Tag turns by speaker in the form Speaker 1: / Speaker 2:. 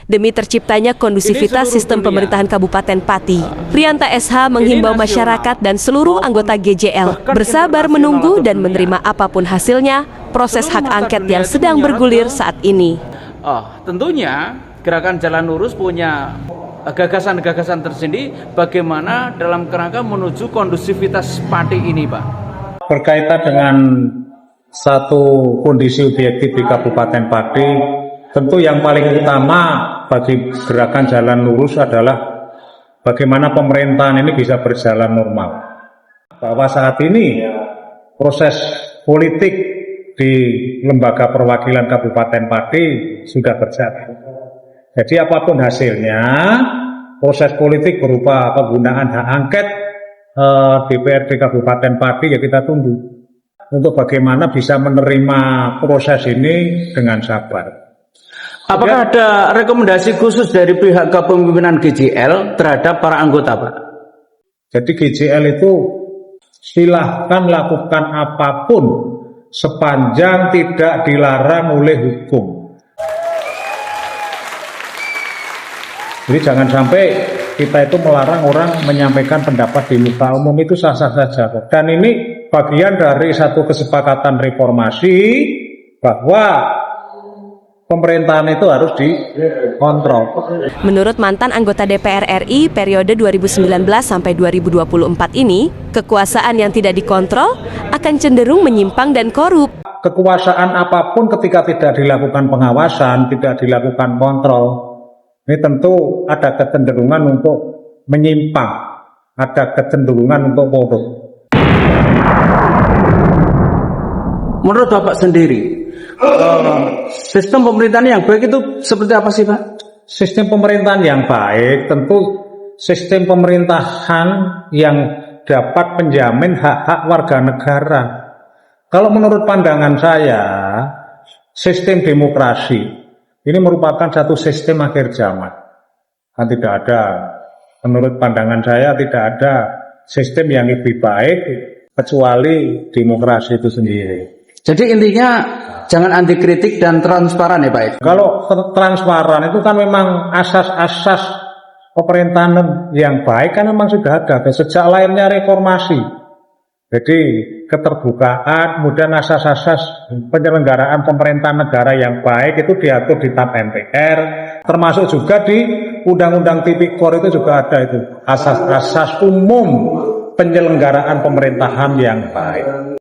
Speaker 1: demi terciptanya kondusivitas sistem pemerintahan Kabupaten Pati. Rianta SH menghimbau masyarakat dan seluruh anggota GJL bersabar menunggu dan menerima apapun hasilnya proses hak angket yang sedang bergulir saat ini.
Speaker 2: Tentunya Gerakan Jalan Lurus punya gagasan-gagasan tersendiri bagaimana dalam kerangka menuju kondusivitas Pati ini, Pak.
Speaker 3: Berkaitan dengan satu kondisi objektif di Kabupaten Pati, tentu yang paling utama bagi Gerakan Jalan Lurus adalah bagaimana pemerintahan ini bisa berjalan normal. Bahwa saat ini proses politik di lembaga perwakilan Kabupaten Pati sudah berjalan. Jadi apapun hasilnya, proses politik berupa penggunaan hak angket DPRD Kabupaten Pati ya kita tunggu untuk bagaimana bisa menerima proses ini dengan sabar.
Speaker 2: Apakah ada rekomendasi khusus dari pihak kepemimpinan GJL terhadap para anggota, Pak?
Speaker 3: Jadi GJL itu silahkan lakukan apapun sepanjang tidak dilarang oleh hukum. Jadi jangan sampai kita itu melarang orang menyampaikan pendapat di muka umum, itu sah-sah saja. Dan ini bagian dari satu kesepakatan reformasi bahwa pemerintahan itu harus dikontrol.
Speaker 1: Menurut mantan anggota DPR RI periode 2019 sampai 2024 ini, kekuasaan yang tidak dikontrol akan cenderung menyimpang dan korup.
Speaker 3: Kekuasaan apapun ketika tidak dilakukan pengawasan, tidak dilakukan kontrol, ini tentu ada kecenderungan untuk menyimpang, ada kecenderungan untuk korup.
Speaker 2: Menurut Bapak sendiri, sistem pemerintahan yang baik itu seperti apa sih, Pak?
Speaker 3: Sistem pemerintahan yang baik tentu sistem pemerintahan yang dapat menjamin hak-hak warga negara. Kalau menurut pandangan saya, sistem demokrasi ini merupakan satu sistem akhir zaman. Kan tidak ada, menurut pandangan saya tidak ada sistem yang lebih baik kecuali demokrasi itu sendiri.
Speaker 2: Jadi intinya jangan anti kritik dan transparan ya, Pak.
Speaker 3: Kalau transparan itu kan memang asas-asas pemerintahan yang baik kan memang sudah ada sejak lahirnya reformasi. Jadi keterbukaan, kemudian asas-asas penyelenggaraan pemerintahan negara yang baik itu diatur di TAP MPR, termasuk juga di Undang-Undang Tipikor itu juga ada itu asas-asas umum penyelenggaraan pemerintahan yang baik.